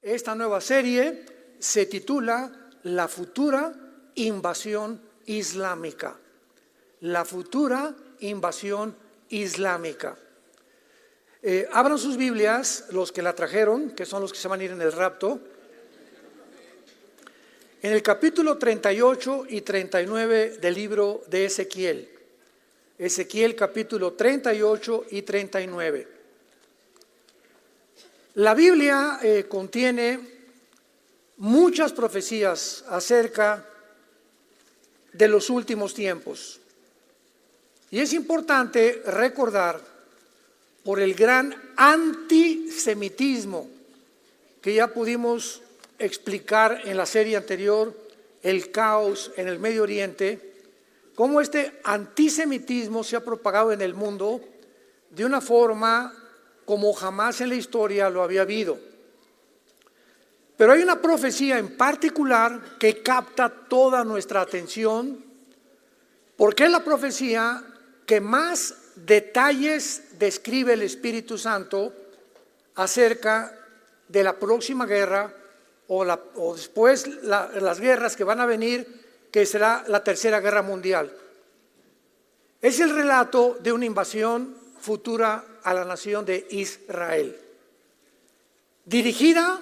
Esta nueva serie se titula La futura invasión islámica. La futura invasión islámica. Abran sus Biblias, los que la trajeron, que son los que se van a ir en el rapto. En el capítulo 38 y 39 del libro de Ezequiel. Ezequiel capítulo 38 y 39. La Biblia contiene muchas profecías acerca de los últimos tiempos. Y es importante recordar por el gran antisemitismo que ya pudimos explicar en la serie anterior, el caos en el Medio Oriente, cómo este antisemitismo se ha propagado en el mundo de una forma como jamás en la historia lo había habido. Pero hay una profecía en particular que capta toda nuestra atención, porque es la profecía que más detalles describe el Espíritu Santo acerca de la próxima guerra o después las guerras que van a venir, que será la Tercera Guerra Mundial. Es el relato de una invasión futura a la nación de Israel. Dirigida,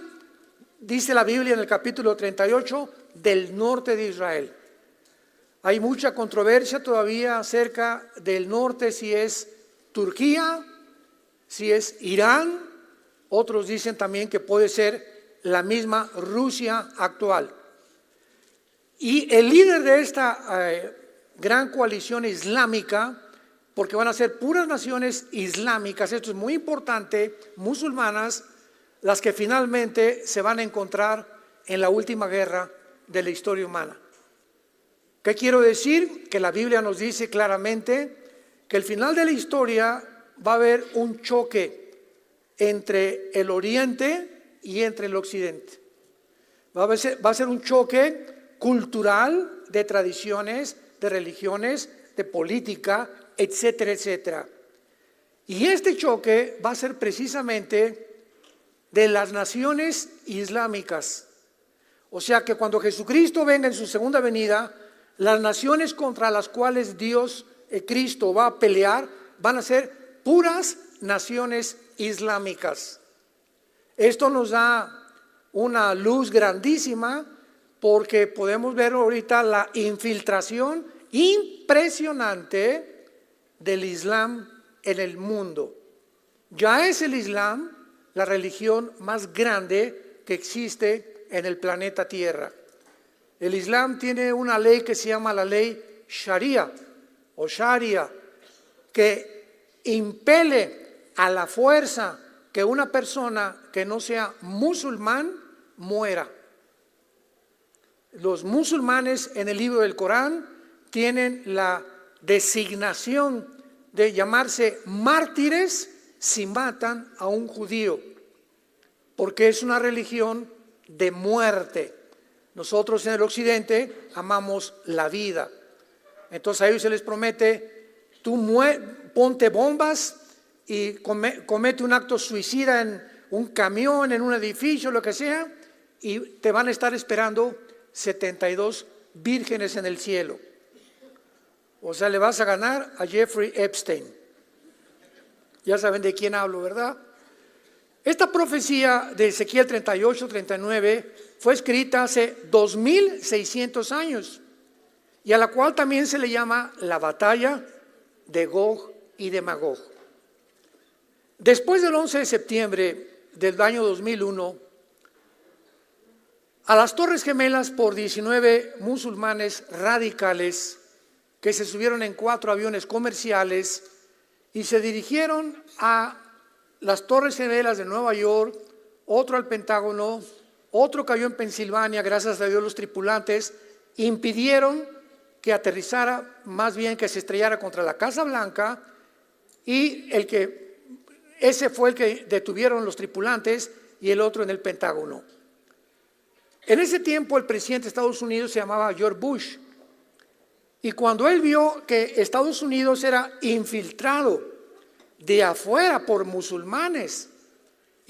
dice la Biblia en el capítulo 38, del norte de Israel. Hay mucha controversia todavía acerca del norte, si es Turquía, si es Irán. Otros dicen también que puede ser la misma Rusia actual. Y el líder de esta gran coalición islámica, porque van a ser puras naciones islámicas, esto es muy importante, musulmanas, las que finalmente se van a encontrar en la última guerra de la historia humana. ¿Qué quiero decir? Que la Biblia nos dice claramente que al final de la historia va a haber un choque entre el oriente y entre el occidente. Va a ser un choque cultural, de tradiciones, de religiones, de política, etcétera, etcétera. Y este choque va a ser precisamente de las naciones islámicas. O sea que cuando Jesucristo venga en su segunda venida, las naciones contra las cuales Dios, Cristo, va a pelear, van a ser puras naciones islámicas. Esto nos da una luz grandísima porque podemos ver ahorita la infiltración impresionante del Islam en el mundo. Ya es el Islam la religión más grande que existe en el planeta Tierra. El Islam tiene una ley que se llama la ley Sharia o Sharia, que impele a la fuerza que una persona que no sea musulmán muera. Los musulmanes en el libro del Corán tienen la designación de llamarse mártires si matan a un judío, porque es una religión de muerte. Nosotros en el occidente amamos la vida. Entonces a ellos se les promete, tú ponte bombas y comete un acto suicida en un camión, en un edificio, lo que sea, y te van a estar esperando 72 vírgenes en el cielo. O sea, le vas a ganar a Jeffrey Epstein. Ya saben de quién hablo, ¿verdad? Esta profecía de Ezequiel 38-39 fue escrita hace 2600 años y a la cual también se le llama la batalla de Gog y de Magog. Después del 11 de septiembre del año 2001, a las Torres Gemelas por 19 musulmanes radicales que se subieron en 4 aviones comerciales y se dirigieron a las Torres Gemelas de Nueva York, otro al Pentágono, otro cayó en Pensilvania, gracias a Dios los tripulantes impidieron que aterrizara, más bien que se estrellara contra la Casa Blanca, y ese fue el que detuvieron los tripulantes y el otro en el Pentágono. En ese tiempo el presidente de Estados Unidos se llamaba George Bush, y cuando él vio que Estados Unidos era infiltrado de afuera por musulmanes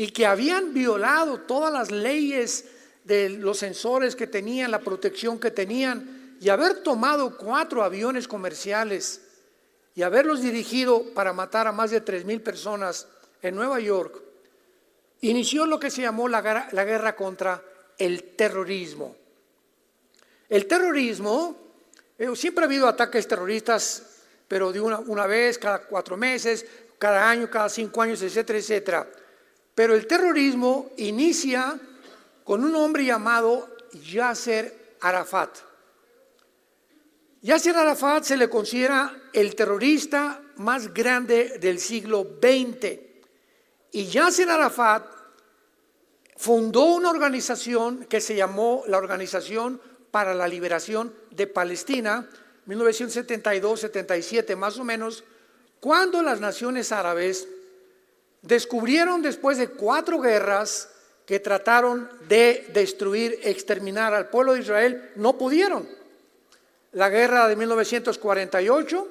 y que habían violado todas las leyes de los sensores que tenían, la protección que tenían, y haber tomado 4 aviones comerciales y haberlos dirigido para matar a más de 3,000 personas en Nueva York, inició lo que se llamó la guerra contra el terrorismo. El terrorismo, siempre ha habido ataques terroristas, pero de una vez, cada 4 meses, cada año, cada 5 años, etcétera, etcétera. Pero el terrorismo inicia con un hombre llamado Yasser Arafat. Yasser Arafat se le considera el terrorista más grande del siglo XX. Y Yasser Arafat fundó una organización que se llamó la Organización para la Liberación de Palestina, 1972-77 más o menos, cuando las naciones árabes descubrieron, después de 4 guerras que trataron de destruir, exterminar al pueblo de Israel, no pudieron. La guerra de 1948,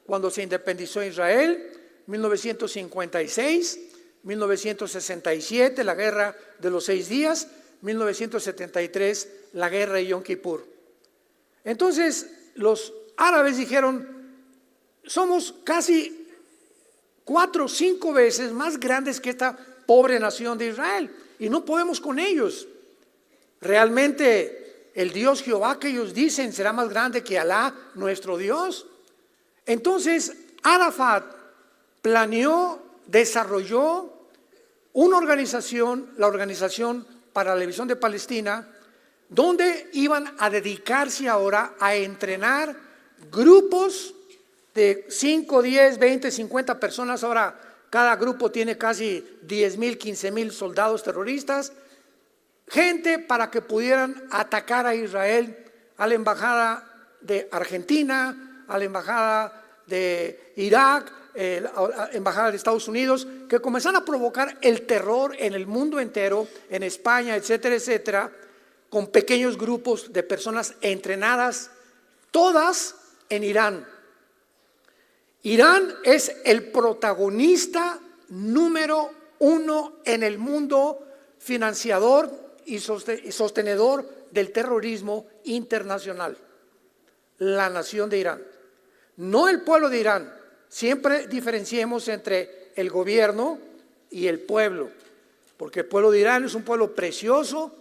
cuando se independizó Israel, 1956, 1967, la guerra de los 6 días, 1973, la guerra de Yom Kippur. Entonces los árabes dijeron: somos casi 4 o 5 veces más grandes que esta pobre nación de Israel y no podemos con ellos. Realmente el Dios Jehová que ellos dicen será más grande que Alá, nuestro Dios. Entonces Arafat planeó, desarrolló una organización, la Organización para la Liberación de Palestina, donde iban a dedicarse ahora a entrenar grupos de 5, 10, 20, 50 personas. Ahora cada grupo tiene casi 10,000, 15,000 soldados terroristas, gente para que pudieran atacar a Israel, a la embajada de Argentina, a la embajada de Irak, la embajada de Estados Unidos, que comenzaron a provocar el terror en el mundo entero, en España, etcétera, etcétera, con pequeños grupos de personas entrenadas, todas en Irán. Irán es el protagonista número 1 en el mundo, financiador y sostenedor del terrorismo internacional. La nación de Irán, no el pueblo de Irán. Siempre diferenciemos entre el gobierno y el pueblo, porque el pueblo de Irán es un pueblo precioso,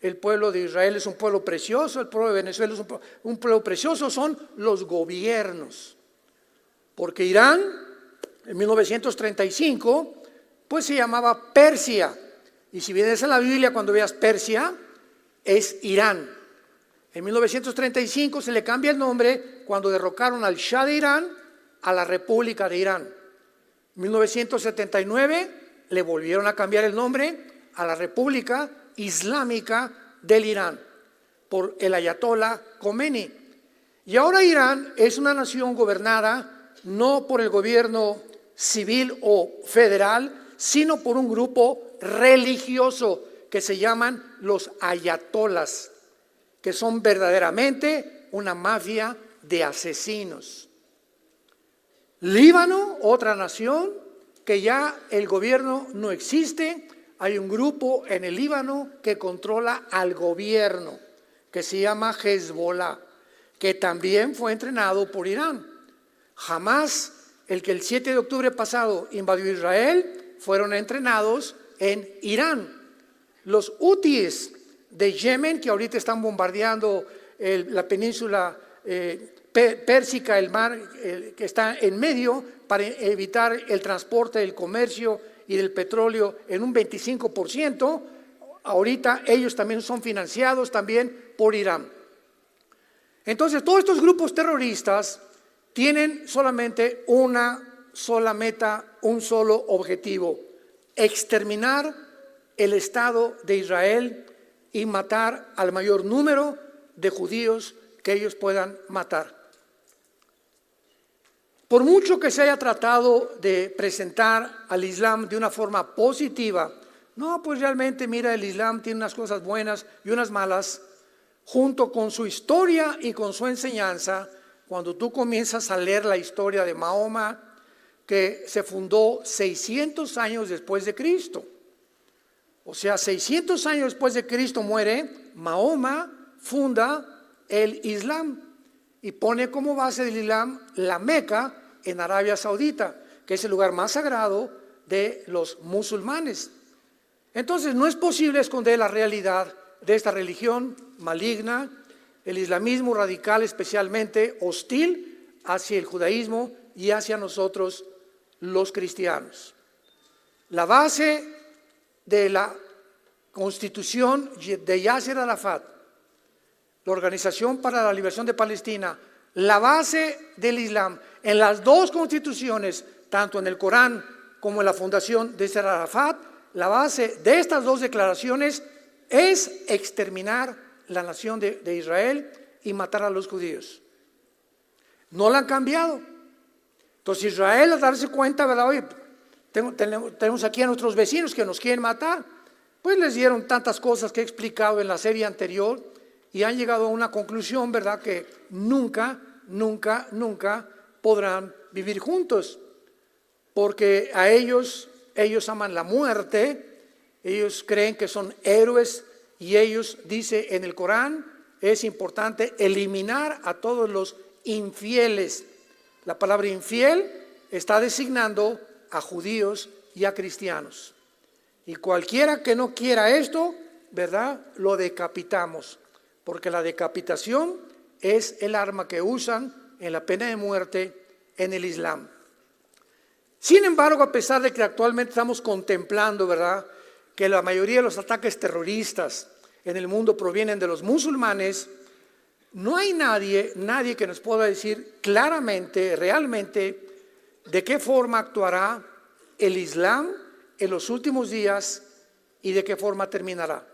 el pueblo de Israel es un pueblo precioso, el pueblo de Venezuela es un pueblo precioso, son los gobiernos. Porque Irán, en 1935, pues se llamaba Persia, y si vienes a la Biblia cuando veas Persia, es Irán. En 1935 se le cambia el nombre cuando derrocaron al Shah de Irán a la República de Irán. En 1979 le volvieron a cambiar el nombre a la República Islámica del Irán por el Ayatollah Khomeini. Y ahora Irán es una nación gobernada no por el gobierno civil o federal, sino por un grupo religioso que se llaman los ayatolas, que son verdaderamente una mafia de asesinos. Líbano, otra nación que ya el gobierno no existe, hay un grupo en el Líbano que controla al gobierno, que se llama Hezbollah, que también fue entrenado por Irán. Jamás, el que el 7 de octubre pasado invadió Israel, fueron entrenados en Irán. Los hutíes de Yemen, que ahorita están bombardeando la península pérsica, el mar que está en medio, para evitar el transporte del comercio y del petróleo en un 25%, ahorita ellos también son financiados también por Irán. Entonces todos estos grupos terroristas tienen solamente una sola meta, un solo objetivo: exterminar el Estado de Israel y matar al mayor número de judíos que ellos puedan matar. Por mucho que se haya tratado de presentar al Islam de una forma positiva, no, pues realmente mira, el Islam tiene unas cosas buenas y unas malas. Junto con su historia y con su enseñanza, cuando tú comienzas a leer la historia de Mahoma, que se fundó 600 años después de Cristo, O sea, 600 años después de Cristo muere, Mahoma funda el Islam y pone como base del Islam la Meca en Arabia Saudita, que es el lugar más sagrado de los musulmanes. Entonces no es posible esconder la realidad de esta religión maligna, el islamismo radical, especialmente hostil hacia el judaísmo y hacia nosotros los cristianos. La base de la constitución de Yasser Arafat, la Organización para la Liberación de Palestina, la base del Islam en las dos constituciones, tanto en el Corán como en la fundación de Yasser Arafat, la base de estas dos declaraciones es exterminar la nación de Israel y matar a los judíos. No la han cambiado. Entonces Israel, al darse cuenta, ¿verdad? Oye, tenemos aquí a nuestros vecinos que nos quieren matar, pues les dieron tantas cosas que he explicado en la serie anterior y han llegado a una conclusión, ¿verdad? Que nunca podrán vivir juntos, porque a ellos aman la muerte, ellos creen que son héroes y ellos, dice en el Corán, es importante eliminar a todos los infieles. La palabra infiel está designando a judíos y a cristianos. Y cualquiera que no quiera esto, ¿verdad? Lo decapitamos, porque la decapitación es el arma que usan en la pena de muerte en el Islam. Sin embargo, a pesar de que actualmente estamos contemplando, ¿verdad?, que la mayoría de los ataques terroristas en el mundo provienen de los musulmanes, no hay nadie que nos pueda decir claramente, realmente, de qué forma actuará el Islam en los últimos días y de qué forma terminará.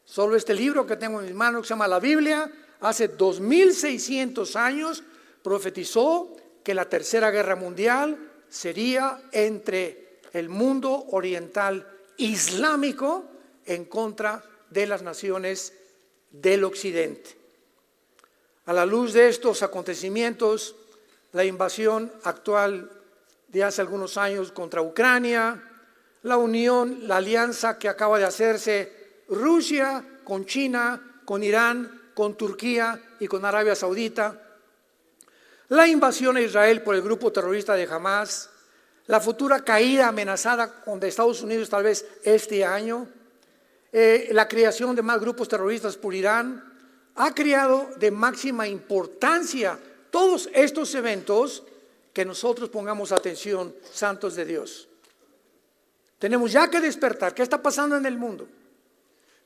Solo este libro que tengo en mis manos, que se llama la Biblia, hace 2600 años profetizó que la tercera guerra mundial sería entre el mundo oriental islámico en contra de las naciones del occidente. A la luz de estos acontecimientos, la invasión actual de hace algunos años contra Ucrania, la unión, la alianza que acaba de hacerse Rusia con China, con Irán, con Turquía y con Arabia Saudita, la invasión a Israel por el grupo terrorista de Hamas, la futura caída amenazada de Estados Unidos tal vez este año, la creación de más grupos terroristas por Irán, ha creado de máxima importancia todos estos eventos que nosotros pongamos atención, santos de Dios. Tenemos ya que despertar. ¿Qué está pasando en el mundo?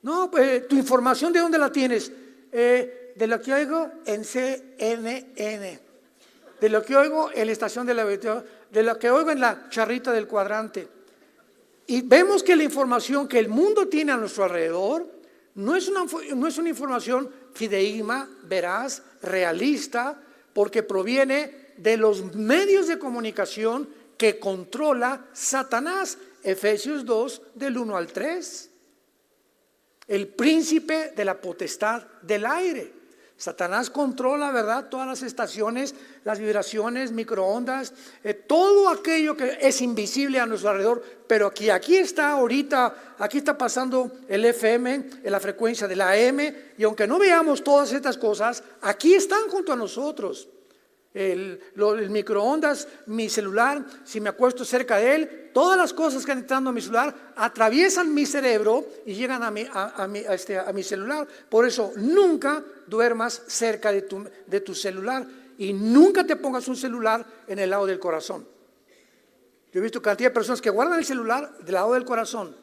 No, pues tu información, ¿de dónde la tienes? De lo que oigo en CNN, de lo que oigo en la estación de lo que oigo en la charrita del cuadrante. Y vemos que la información que el mundo tiene a nuestro alrededor no es una información fidedigna, veraz, realista, porque proviene de los medios de comunicación que controla Satanás. Efesios 2, del 1 al 3. El príncipe de la potestad del aire. Satanás controla, ¿verdad?, todas las estaciones, las vibraciones, microondas, todo aquello que es invisible a nuestro alrededor, pero aquí está ahorita, aquí está pasando el FM, en la frecuencia de la AM, y aunque no veamos todas estas cosas, aquí están junto a nosotros. El microondas, mi celular, si me acuesto cerca de él, todas las cosas que están entrando a mi celular atraviesan mi cerebro y llegan a mi celular. Por eso nunca duermas cerca de tu celular y nunca te pongas un celular en el lado del corazón. Yo he visto cantidad de personas que guardan el celular del lado del corazón,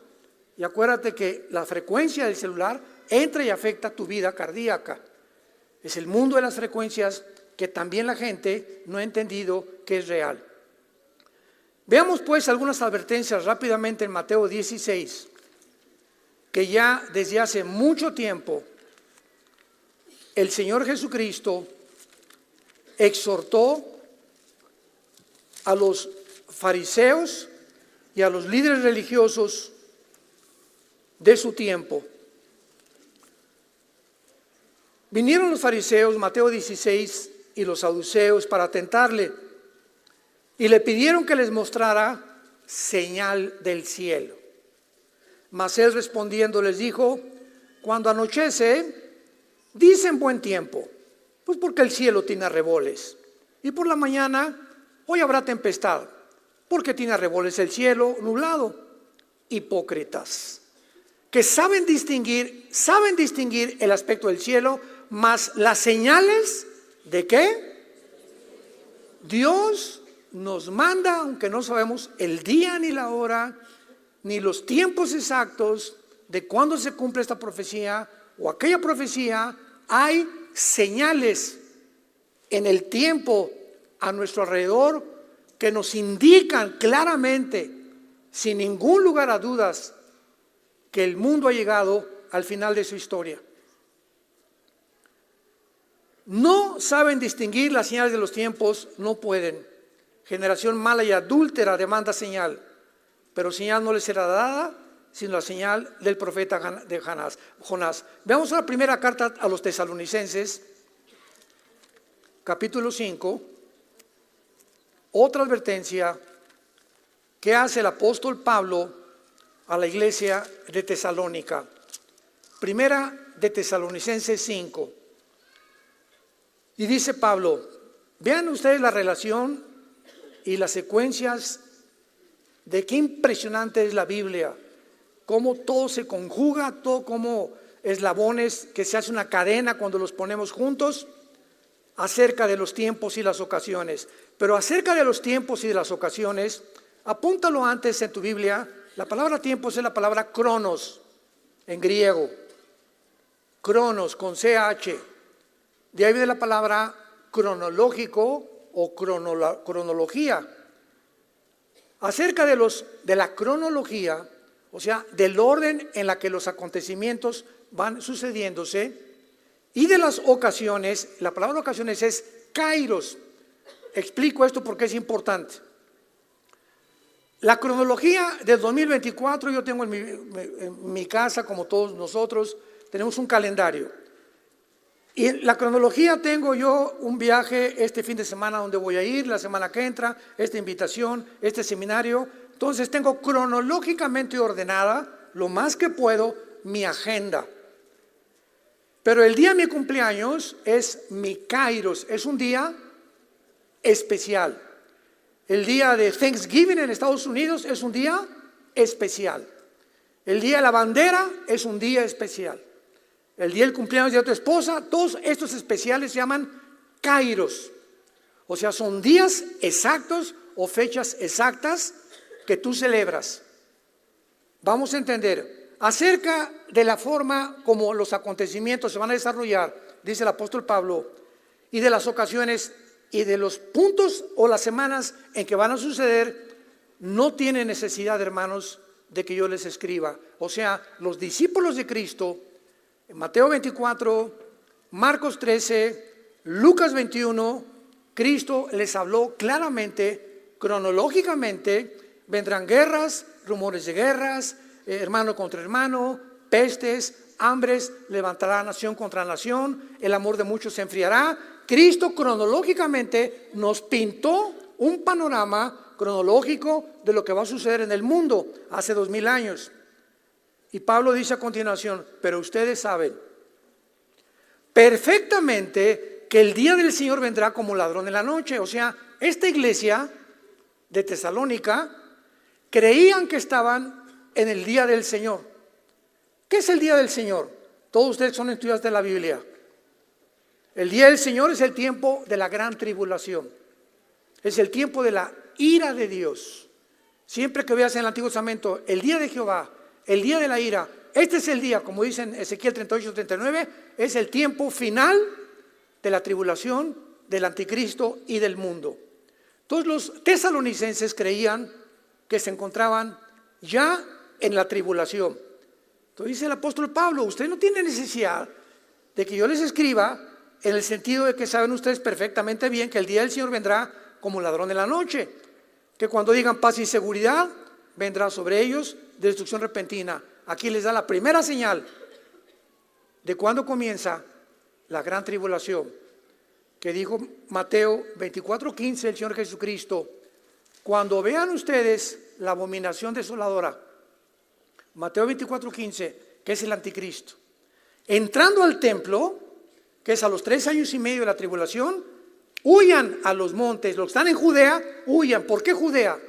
y acuérdate que la frecuencia del celular entra y afecta tu vida cardíaca. Es el mundo de las frecuencias que también la gente no ha entendido que es real. Veamos pues algunas advertencias rápidamente en Mateo 16, que ya desde hace mucho tiempo el Señor Jesucristo exhortó a los fariseos y a los líderes religiosos de su tiempo. Vinieron los fariseos, Mateo 16, y los saduceos para tentarle, y le pidieron que les mostrara señal del cielo. Mas él respondiendo les dijo: cuando anochece, dicen buen tiempo, pues porque el cielo tiene arreboles. Y por la mañana, hoy habrá tempestad, porque tiene arreboles el cielo nublado. Hipócritas, que saben distinguir el aspecto del cielo, mas las señales ¿de qué? Dios nos manda, aunque no sabemos el día ni la hora, ni los tiempos exactos de cuándo se cumple esta profecía o aquella profecía. Hay señales en el tiempo a nuestro alrededor que nos indican claramente, sin ningún lugar a dudas, que el mundo ha llegado al final de su historia. No saben distinguir las señales de los tiempos, no pueden. Generación mala y adúltera demanda señal, pero señal no les será dada, sino la señal del profeta de Jonás. Veamos la primera carta a los tesalonicenses, capítulo 5, otra advertencia que hace el apóstol Pablo a la iglesia de Tesalónica. Primera de Tesalonicenses 5. Y dice Pablo, vean ustedes la relación y las secuencias de qué impresionante es la Biblia, cómo todo se conjuga, todo como eslabones que se hace una cadena cuando los ponemos juntos, acerca de los tiempos y las ocasiones. Pero acerca de los tiempos y de las ocasiones, apúntalo antes en tu Biblia. La palabra tiempos es la palabra cronos en griego. Cronos con CH. De ahí viene la palabra cronológico o cronología. Acerca de la cronología, o sea, del orden en la que los acontecimientos van sucediéndose, y de las ocasiones, la palabra ocasiones es kairos. Explico esto porque es importante. La cronología del 2024, yo tengo en mi casa, como todos nosotros, tenemos un calendario. Y en la cronología tengo yo un viaje este fin de semana donde voy a ir, la semana que entra, esta invitación, este seminario. Entonces tengo cronológicamente ordenada, lo más que puedo, mi agenda. Pero el día de mi cumpleaños es mi kairos, es un día especial. El día de Thanksgiving en Estados Unidos es un día especial. El día de la bandera es un día especial. El día del cumpleaños de tu esposa, todos estos especiales se llaman kairos. O sea, son días exactos o fechas exactas que tú celebras. Vamos a entender. Acerca de la forma como los acontecimientos se van a desarrollar, dice el apóstol Pablo, y de las ocasiones y de los puntos o las semanas en que van a suceder, no tiene necesidad, hermanos, de que yo les escriba. O sea, los discípulos de Cristo, en Mateo 24, Marcos 13, Lucas 21, Cristo les habló claramente, cronológicamente, vendrán guerras, rumores de guerras, hermano contra hermano, pestes, hambres, levantará nación contra nación, el amor de muchos se enfriará. Cristo cronológicamente nos pintó un panorama cronológico de lo que va a suceder en el mundo hace 2000 años. Y Pablo dice a continuación, pero ustedes saben perfectamente que el día del Señor vendrá como ladrón en la noche. O sea, esta iglesia de Tesalónica creían que estaban en el día del Señor. ¿Qué es el día del Señor? Todos ustedes son estudiantes de la Biblia. El día del Señor es el tiempo de la gran tribulación. Es el tiempo de la ira de Dios. Siempre que veas en el Antiguo Testamento el día de Jehová, el día de la ira, este es el día, como dice en Ezequiel 38-39, es el tiempo final de la tribulación, del anticristo y del mundo. Todos los tesalonicenses creían que se encontraban ya en la tribulación. Entonces dice el apóstol Pablo, usted no tiene necesidad de que yo les escriba, en el sentido de que saben ustedes perfectamente bien que el día del Señor vendrá como ladrón en la noche, que cuando digan paz y seguridad, vendrá sobre ellos destrucción repentina. Aquí les da la primera señal de cuando comienza la gran tribulación, que dijo Mateo 24:15 el Señor Jesucristo, cuando vean ustedes la abominación desoladora, Mateo 24:15, que es el anticristo. Entrando al templo, que es a los 3 años y medio de la tribulación, huyan a los montes. Los que están en Judea, huyan. ¿Por qué Judea?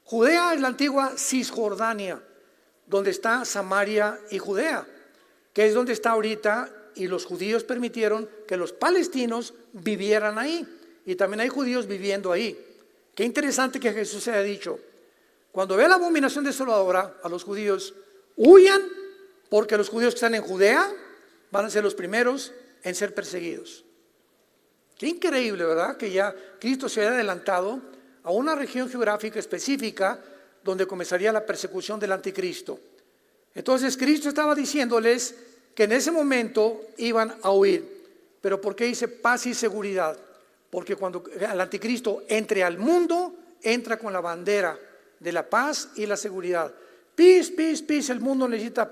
Judea es la antigua Cisjordania, donde está Samaria y Judea, que es donde está ahorita, y los judíos permitieron que los palestinos vivieran ahí, y también hay judíos viviendo ahí. Qué interesante que Jesús se haya dicho, cuando vea la abominación desoladora a los judíos, huyan, porque los judíos que están en Judea van a ser los primeros en ser perseguidos. Qué increíble, ¿verdad? Que ya Cristo se haya adelantado a una región geográfica específica donde comenzaría la persecución del anticristo. Entonces Cristo estaba diciéndoles que en ese momento iban a huir. Pero ¿por qué dice paz y seguridad? Porque cuando el anticristo entre al mundo, entra con la bandera de la paz y la seguridad. Peace, peace, peace. El mundo necesita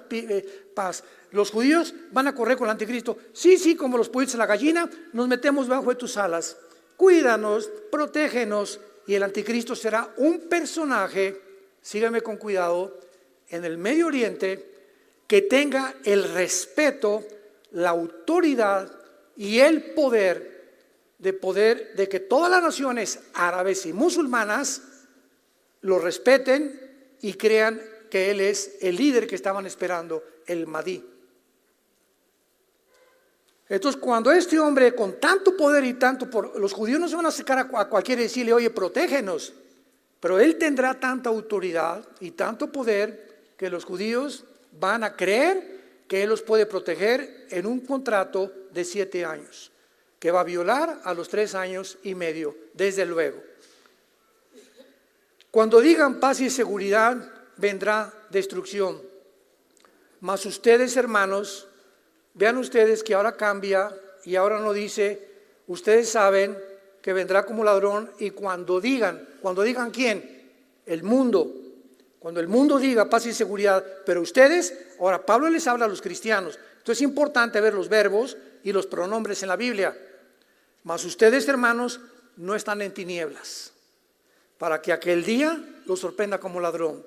paz. Los judíos van a correr con el anticristo. Sí, como los pollitos a la gallina, nos metemos bajo de tus alas. Cuídanos, protégenos. Y el anticristo será un personaje, síganme con cuidado, en el Medio Oriente, que tenga el respeto, la autoridad y el poder de que todas las naciones árabes y musulmanas lo respeten y crean que él es el líder que estaban esperando, el Mahdi. Entonces, cuando este hombre con tanto poder y tanto los judíos no se van a acercar a cualquiera y decirle, oye, protégenos, pero él tendrá tanta autoridad y tanto poder que los judíos van a creer que él los puede proteger en un contrato de 7 años, que va a violar a los 3 años y medio, desde luego. Cuando digan paz y seguridad, vendrá destrucción. Mas ustedes, hermanos, vean ustedes que ahora cambia y ahora no dice, ustedes saben que vendrá como ladrón, y cuando digan ¿quién? El mundo. Cuando el mundo diga paz y seguridad, pero ustedes, ahora Pablo les habla a los cristianos. Entonces es importante ver los verbos y los pronombres en la Biblia. Mas ustedes, hermanos, no están en tinieblas, para que aquel día los sorprenda como ladrón.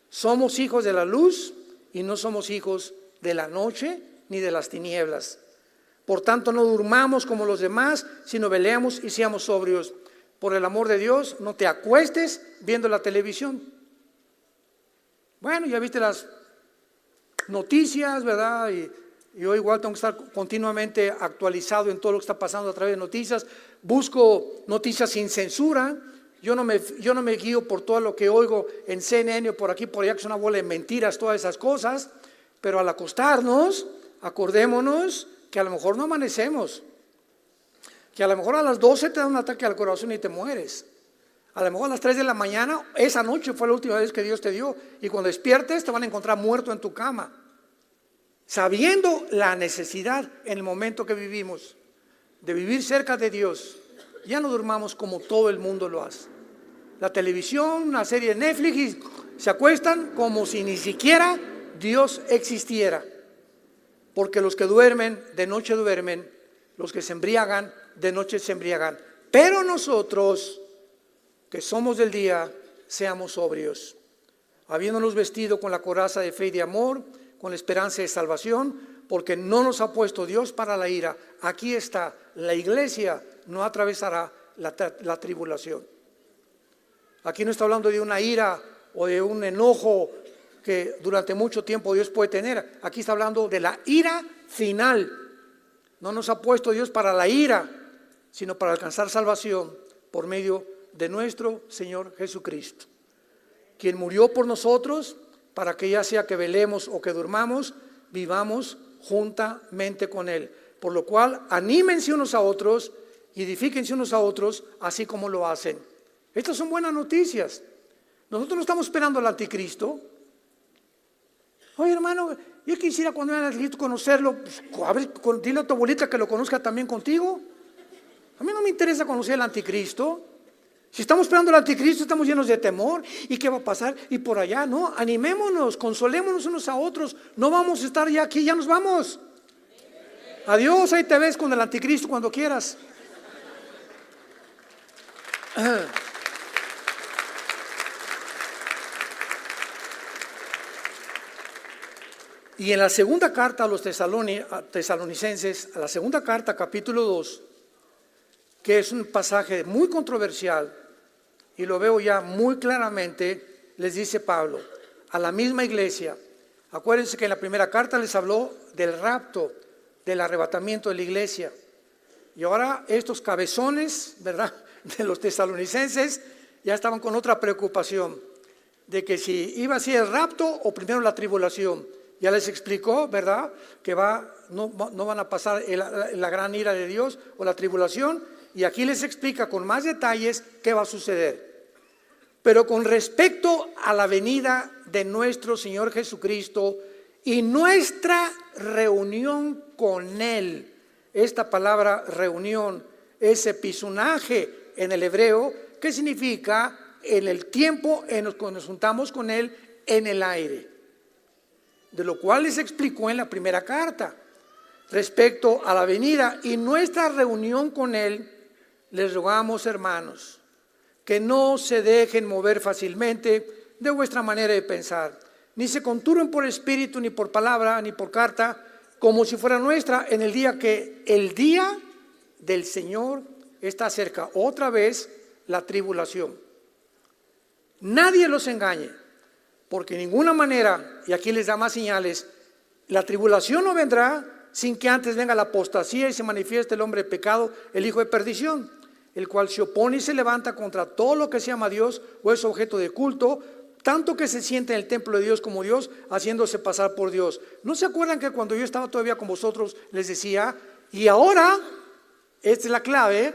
Somos hijos de la luz y no somos hijos de la noche ni de las tinieblas. Por tanto, no durmamos como los demás, sino velemos y seamos sobrios. Por el amor de Dios, no te acuestes viendo la televisión. Bueno, ya viste las noticias, ¿verdad? Y yo igual tengo que estar continuamente actualizado en todo lo que está pasando a través de noticias. Busco noticias sin censura. Yo no me guío por todo lo que oigo en CNN o por aquí, por allá, que es una bola de mentiras, todas esas cosas. Pero al acostarnos, acordémonos que a lo mejor no amanecemos. Que a lo mejor a las 12 te da un ataque al corazón y te mueres. A lo mejor a las 3 de la mañana, esa noche fue la última vez que Dios te dio. Y cuando despiertes te van a encontrar muerto en tu cama. Sabiendo la necesidad en el momento que vivimos de vivir cerca de Dios, ya no durmamos como todo el mundo lo hace. La televisión, una serie de Netflix, y se acuestan como si ni siquiera Dios existiera. Porque los que duermen, de noche duermen, los que se embriagan, de noche se embriagan. Pero nosotros, que somos del día, seamos sobrios, habiéndonos vestido con la coraza de fe y de amor, con la esperanza de salvación, porque no nos ha puesto Dios para la ira. Aquí está, la iglesia no atravesará la tribulación. Aquí no está hablando de una ira o de un enojo que durante mucho tiempo Dios puede tener. Aquí está hablando de la ira final. No nos ha puesto Dios para la ira, sino para alcanzar salvación por medio de nuestro Señor Jesucristo, quien murió por nosotros para que ya sea que velemos o que durmamos, vivamos juntamente con Él. Por lo cual, anímense unos a otros, edifíquense unos a otros, así como lo hacen. Estas son buenas noticias. Nosotros no estamos esperando al anticristo. Oye, hermano, yo quisiera cuando venga el anticristo conocerlo. Pues, a ver, dile a tu abuelita que lo conozca también contigo. A mí no me interesa conocer al anticristo. Si estamos esperando al anticristo, estamos llenos de temor. ¿Y qué va a pasar? Y por allá, no, animémonos, consolémonos unos a otros. No vamos a estar ya aquí, ya nos vamos. Adiós, ahí te ves con el anticristo cuando quieras. Y en la segunda carta a los tesalonicenses, a la segunda carta, capítulo 2, que es un pasaje muy controversial, y lo veo ya muy claramente, les dice Pablo a la misma iglesia. Acuérdense que en la primera carta les habló del rapto, del arrebatamiento de la iglesia. Y ahora estos cabezones, ¿verdad?, de los tesalonicenses ya estaban con otra preocupación, de que si iba a ser el rapto o primero la tribulación. Ya les explicó, ¿verdad?, que no van a pasar la gran ira de Dios o la tribulación, y aquí les explica con más detalles qué va a suceder. Pero con respecto a la venida de nuestro Señor Jesucristo y nuestra reunión con Él, esta palabra reunión es episonaje en el hebreo, que significa en el tiempo en el que nos juntamos con Él en el aire, de lo cual les explicó en la primera carta. Respecto a la venida y nuestra reunión con Él, les rogamos, hermanos, que no se dejen mover fácilmente de vuestra manera de pensar, ni se conturben por espíritu, ni por palabra, ni por carta, como si fuera nuestra, en el día que el día del Señor está cerca. Otra vez la tribulación. Nadie los engañe, porque de ninguna manera, y aquí les da más señales, la tribulación no vendrá sin que antes venga la apostasía y se manifieste el hombre de pecado, el hijo de perdición, el cual se opone y se levanta contra todo lo que se llama Dios o es objeto de culto, tanto que se siente en el templo de Dios como Dios, haciéndose pasar por Dios. ¿No se acuerdan que cuando yo estaba todavía con vosotros les decía, y ahora, esta es la clave,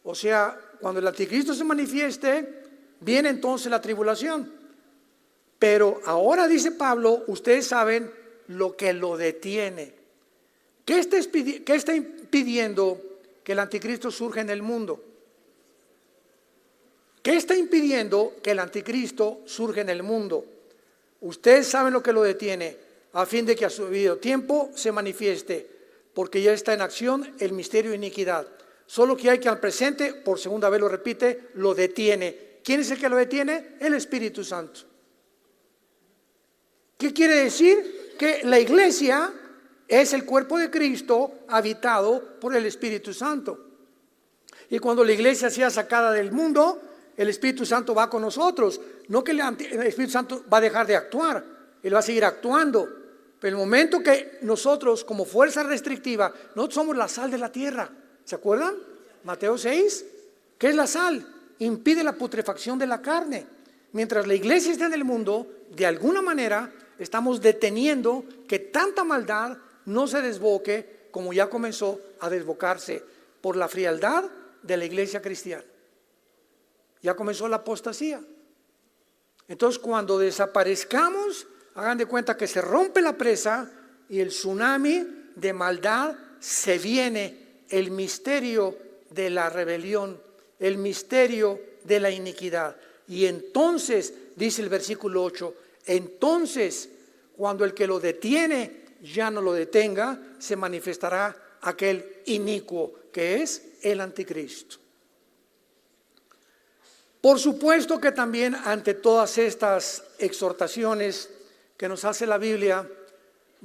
o sea, cuando el anticristo se manifieste, viene entonces la tribulación? Pero ahora dice Pablo, ustedes saben lo que lo detiene. ¿Qué está impidiendo que el anticristo surja en el mundo? ¿Qué está impidiendo que el anticristo surja en el mundo? Ustedes saben lo que lo detiene, a fin de que a su debido tiempo se manifieste, porque ya está en acción el misterio de iniquidad. Solo que hay que al presente, por segunda vez lo repite, lo detiene. ¿Quién es el que lo detiene? El Espíritu Santo. ¿Qué quiere decir? Que la iglesia es el cuerpo de Cristo habitado por el Espíritu Santo. Y cuando la iglesia sea sacada del mundo, el Espíritu Santo va con nosotros. No que el Espíritu Santo va a dejar de actuar, Él va a seguir actuando. Pero el momento que nosotros, como fuerza restrictiva, nosotros somos la sal de la tierra. ¿Se acuerdan? Mateo 6. ¿Qué es la sal? Impide la putrefacción de la carne. Mientras la iglesia está en el mundo, de alguna manera estamos deteniendo que tanta maldad no se desboque como ya comenzó a desbocarse por la frialdad de la iglesia cristiana. Ya comenzó la apostasía. Entonces, cuando desaparezcamos, hagan de cuenta que se rompe la presa y el tsunami de maldad se viene, el misterio de la rebelión, el misterio de la iniquidad. Y entonces, dice el versículo 8, entonces, cuando el que lo detiene ya no lo detenga, se manifestará aquel inicuo que es el anticristo. Por supuesto que también ante todas estas exhortaciones que nos hace la Biblia,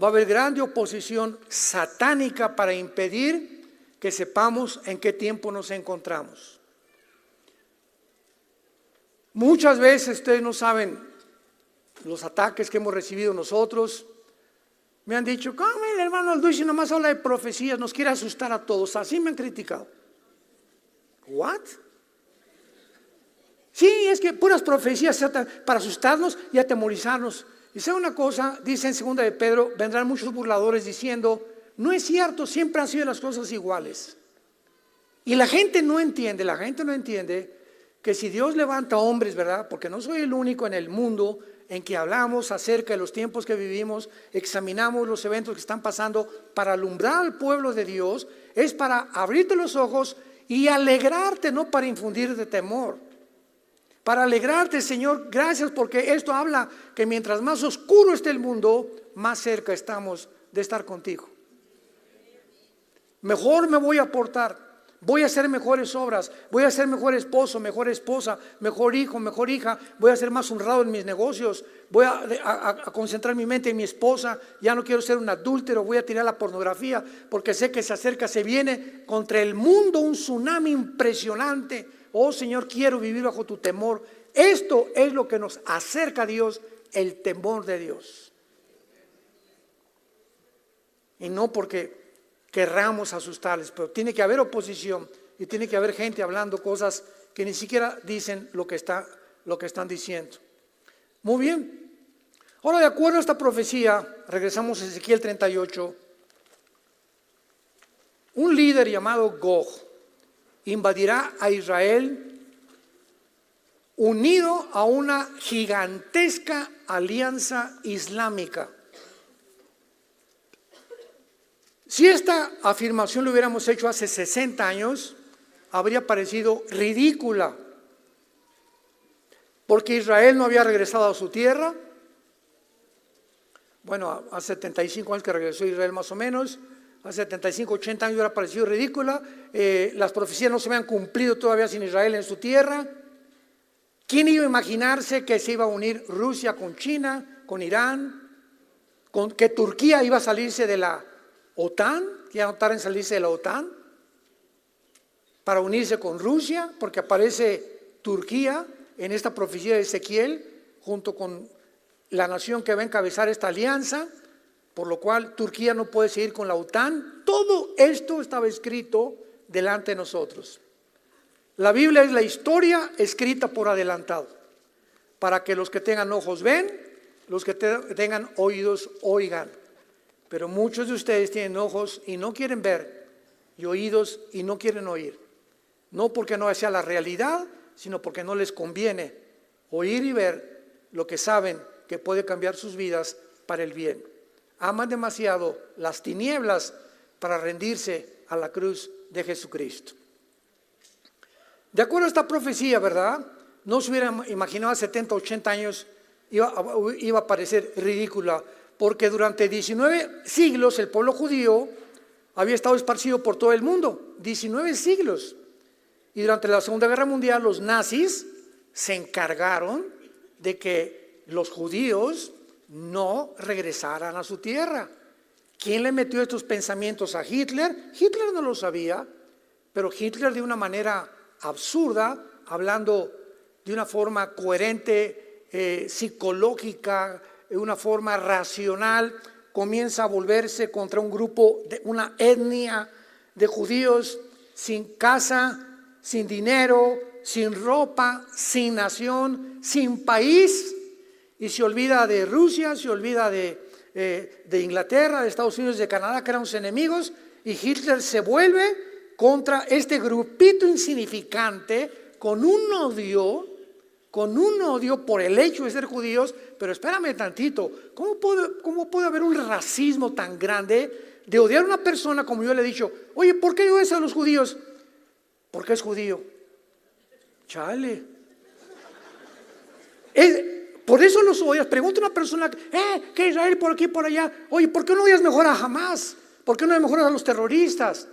va a haber grande oposición satánica para impedir que sepamos en qué tiempo nos encontramos. Muchas veces ustedes no saben los ataques que hemos recibido nosotros. Me han dicho, ¿cómo el hermano Alduicio nomás habla de profecías, nos quiere asustar a todos? Así me han criticado. ¿What? Sí, es que puras profecías para asustarnos y atemorizarnos. Y sabe una cosa, dice en 2 de Pedro, vendrán muchos burladores diciendo, no es cierto, siempre han sido las cosas iguales. Y la gente no entiende que si Dios levanta hombres, ¿verdad? Porque no soy el único en el mundo en que hablamos acerca de los tiempos que vivimos, examinamos los eventos que están pasando para alumbrar al pueblo de Dios, es para abrirte los ojos y alegrarte, no para infundirte temor. Para alegrarte, Señor, gracias porque esto habla que mientras más oscuro esté el mundo, más cerca estamos de estar contigo. Mejor me voy a portar. Voy a hacer mejores obras, voy a ser mejor esposo, mejor esposa, mejor hijo, mejor hija, voy a ser más honrado en mis negocios, voy a concentrar mi mente en mi esposa, ya no quiero ser un adúltero, voy a tirar la pornografía porque sé que se acerca, se viene contra el mundo un tsunami impresionante. Oh Señor, quiero vivir bajo tu temor. Esto es lo que nos acerca a Dios, el temor de Dios. Y no porque querramos asustarles, pero tiene que haber oposición y tiene que haber gente hablando cosas que ni siquiera dicen lo que están diciendo. Muy bien. Ahora, de acuerdo a esta profecía, regresamos a Ezequiel 38. Un líder llamado Gog invadirá a Israel unido a una gigantesca alianza islámica. Si esta afirmación lo hubiéramos hecho hace 60 años, habría parecido ridícula, porque Israel no había regresado a su tierra. Bueno, hace 75 años que regresó Israel más o menos, hace 75, 80 años hubiera parecido ridícula. Las profecías no se habían cumplido todavía sin Israel en su tierra. ¿Quién iba a imaginarse que se iba a unir Rusia con China, con Irán, que Turquía iba a salirse de la OTAN, que iba a notar en salirse de la OTAN para unirse con Rusia, porque aparece Turquía en esta profecía de Ezequiel junto con la nación que va a encabezar esta alianza, por lo cual Turquía no puede seguir con la OTAN. Todo esto estaba escrito delante de nosotros. La Biblia es la historia escrita por adelantado, para que los que tengan ojos ven, los que tengan oídos oigan. Pero muchos de ustedes tienen ojos y no quieren ver, y oídos y no quieren oír. No porque no sea la realidad, sino porque no les conviene oír y ver lo que saben que puede cambiar sus vidas para el bien. Aman demasiado las tinieblas para rendirse a la cruz de Jesucristo. De acuerdo a esta profecía, ¿verdad? No se hubiera imaginado hace 70, 80 años iba a parecer ridícula, porque durante 19 siglos el pueblo judío había estado esparcido por todo el mundo, 19 siglos. Y durante la Segunda Guerra Mundial los nazis se encargaron de que los judíos no regresaran a su tierra. ¿Quién le metió estos pensamientos a Hitler? Hitler no lo sabía, pero Hitler de una manera absurda, hablando de una forma coherente, psicológica, de una forma racional, comienza a volverse contra un grupo, una etnia de judíos sin casa, sin dinero, sin ropa, sin nación, sin país, y se olvida de Rusia, se olvida de Inglaterra, de Estados Unidos, de Canadá, que eran sus enemigos, y Hitler se vuelve contra este grupito insignificante con un odio por el hecho de ser judíos. Pero espérame tantito, ¿cómo puede haber un racismo tan grande de odiar a una persona como yo le he dicho? Oye, ¿por qué odias a los judíos? Porque es judío. Chale. Por eso los odias. Pregunta a una persona, ¿qué Israel por aquí y por allá? Oye, ¿por qué no odias mejor a Hamas? ¿Por qué no mejoras a los terroristas?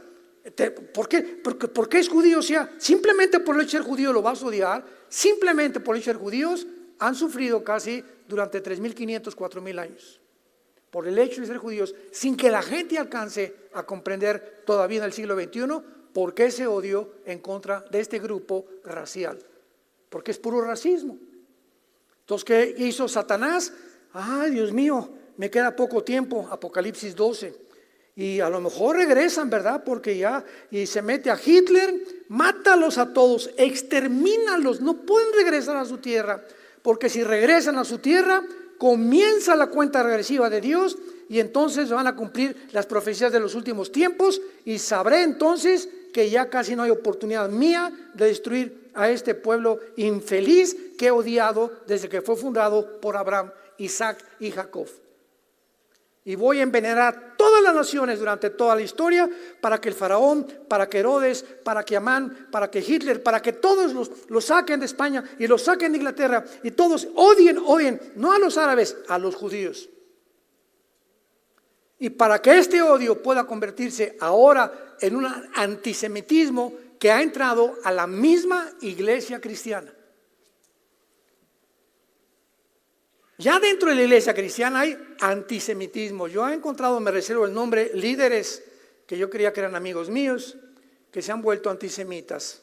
¿Por qué? Porque es judío. O sea, simplemente por el hecho de ser judío lo vas a odiar. Simplemente por el hecho de ser judíos han sufrido casi durante 3.500, 4.000 años. Por el hecho de ser judíos, sin que la gente alcance a comprender todavía en el siglo XXI por qué ese odio en contra de este grupo racial. Porque es puro racismo. Entonces, ¿qué hizo Satanás? Ay, Dios mío, me queda poco tiempo, Apocalipsis 12. Y a lo mejor regresan, ¿verdad? Porque ya, y se mete a Hitler, mátalos a todos, extermínalos, no pueden regresar a su tierra, porque si regresan a su tierra, comienza la cuenta regresiva de Dios, y entonces van a cumplir las profecías de los últimos tiempos, y sabré entonces que ya casi no hay oportunidad mía de destruir a este pueblo infeliz que he odiado desde que fue fundado por Abraham, Isaac y Jacob. Y voy a envenenar a todas las naciones durante toda la historia para que el faraón, para que Herodes, para que Amán, para que Hitler, para que todos los saquen de España y los saquen de Inglaterra y todos odien, no a los árabes, a los judíos. Y para que este odio pueda convertirse ahora en un antisemitismo que ha entrado a la misma iglesia cristiana. Ya dentro de la iglesia cristiana hay antisemitismo. Yo he encontrado, me reservo el nombre, líderes que yo creía que eran amigos míos, que se han vuelto antisemitas.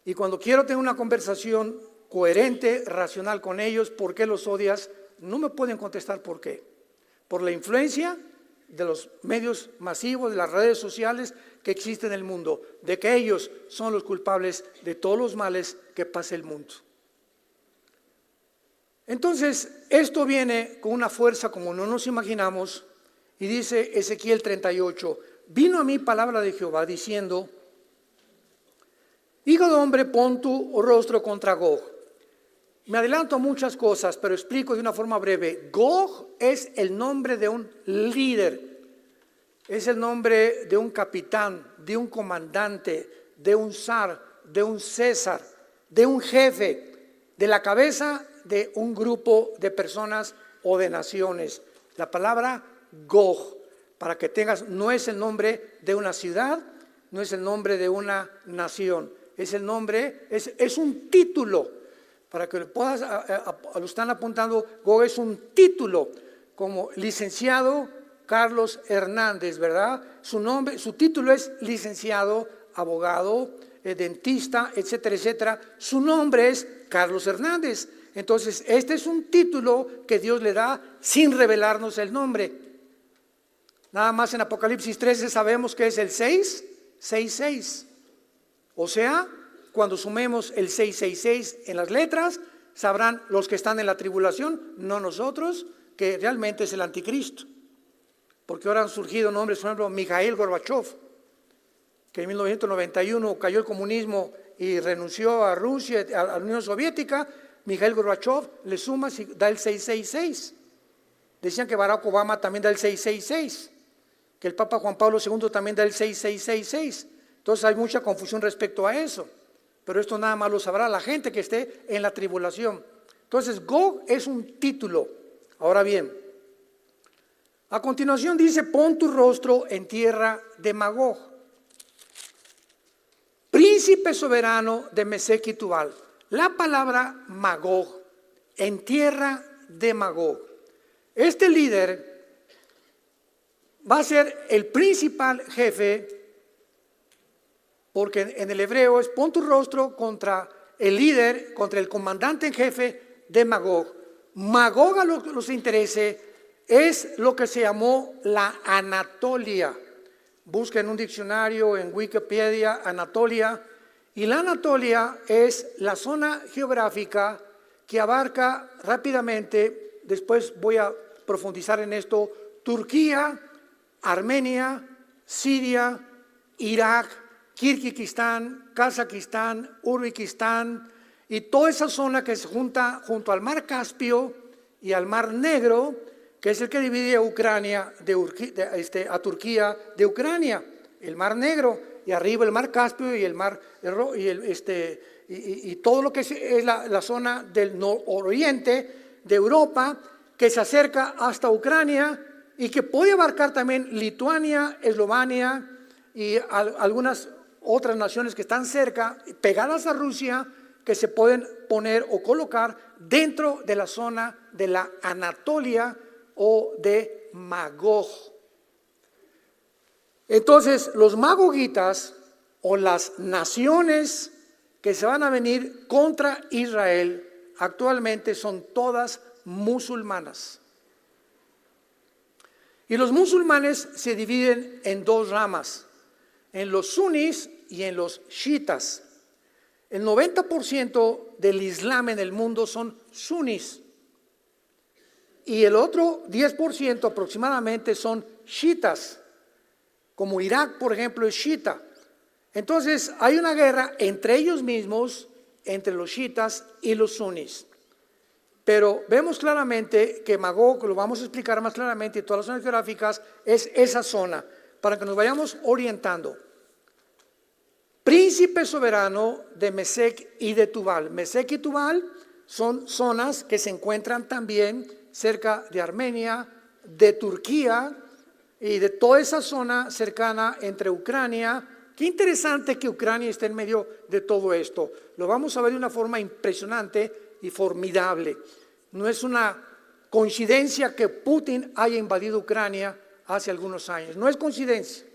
Y cuando quiero tener una conversación coherente, racional con ellos, ¿por qué los odias? No me pueden contestar por qué. Por la influencia de los medios masivos, de las redes sociales que existen en el mundo, de que ellos son los culpables de todos los males que pasa el mundo. Entonces, esto viene con una fuerza como no nos imaginamos, y dice Ezequiel 38, vino a mí palabra de Jehová diciendo, hijo de hombre, pon tu rostro contra Gog. Me adelanto a muchas cosas, pero explico de una forma breve. Gog es el nombre de un líder, es el nombre de un capitán, de un comandante, de un zar, de un César, de un jefe, de la cabeza de un grupo de personas o de naciones. La palabra Gog, para que tengas, no es el nombre de una ciudad, no es el nombre de una nación, es el nombre, es un título, para que puedas, lo están apuntando, Gog es un título, como licenciado Carlos Hernández, ¿verdad? Su nombre, su título es licenciado, abogado, dentista, etcétera, etcétera. Su nombre es Carlos Hernández. Entonces, este es un título que Dios le da sin revelarnos el nombre. Nada más en Apocalipsis 13 sabemos que es el 666. O sea, cuando sumemos el 666 en las letras, sabrán los que están en la tribulación, no nosotros, que realmente es el anticristo. Porque ahora han surgido nombres, por ejemplo, Mikhail Gorbachev, que en 1991 cayó el comunismo y renunció a Rusia, a la Unión Soviética. Mikhail Gorbachev le suma y da el 666. Decían que Barack Obama también da el 666, que el Papa Juan Pablo II también da el 6666. Entonces hay mucha confusión respecto a eso, pero esto nada más lo sabrá la gente que esté en la tribulación. Entonces Gog es un título. Ahora bien, a continuación dice, pon tu rostro en tierra de Magog, príncipe soberano de Mesec y Tubal. La palabra Magog, en tierra de Magog. Este líder va a ser el principal jefe, porque en el hebreo es pon tu rostro contra el líder, contra el comandante en jefe de Magog. Magog, a lo que nos interese, es lo que se llamó la Anatolia. Busca en un diccionario, en Wikipedia, Anatolia. Y la Anatolia es la zona geográfica que abarca rápidamente, después voy a profundizar en esto, Turquía, Armenia, Siria, Irak, Kirguistán, Kazajistán, Uzbekistán y toda esa zona que se junta junto al mar Caspio y al mar Negro, que es el que divide a Ucrania a Turquía de Ucrania, el mar Negro, y arriba el mar Caspio y el mar y todo lo que es la zona del nororiente de Europa, que se acerca hasta Ucrania y que puede abarcar también Lituania, Eslovenia y algunas otras naciones que están cerca, pegadas a Rusia, que se pueden poner o colocar dentro de la zona de la Anatolia o de Magog. Entonces, los magogitas o las naciones que se van a venir contra Israel actualmente son todas musulmanas. Y los musulmanes se dividen en dos ramas, en los sunnis y en los chiitas. El 90% del Islam en el mundo son sunnis y el otro 10% aproximadamente son chiitas, como Irak, por ejemplo, es chiita. Entonces hay una guerra entre ellos mismos, entre los chiitas y los sunnis. Pero vemos claramente que Magog, lo vamos a explicar más claramente, y todas las zonas geográficas es esa zona, para que nos vayamos orientando. Príncipe soberano de Mesec y de Tubal. Mesec y Tubal son zonas que se encuentran también cerca de Armenia, de Turquía y de toda esa zona cercana entre Ucrania Qué interesante que Ucrania esté en medio de todo esto. Lo vamos a ver de una forma impresionante y formidable. No es una coincidencia que Putin haya invadido Ucrania hace algunos años. No es coincidencia.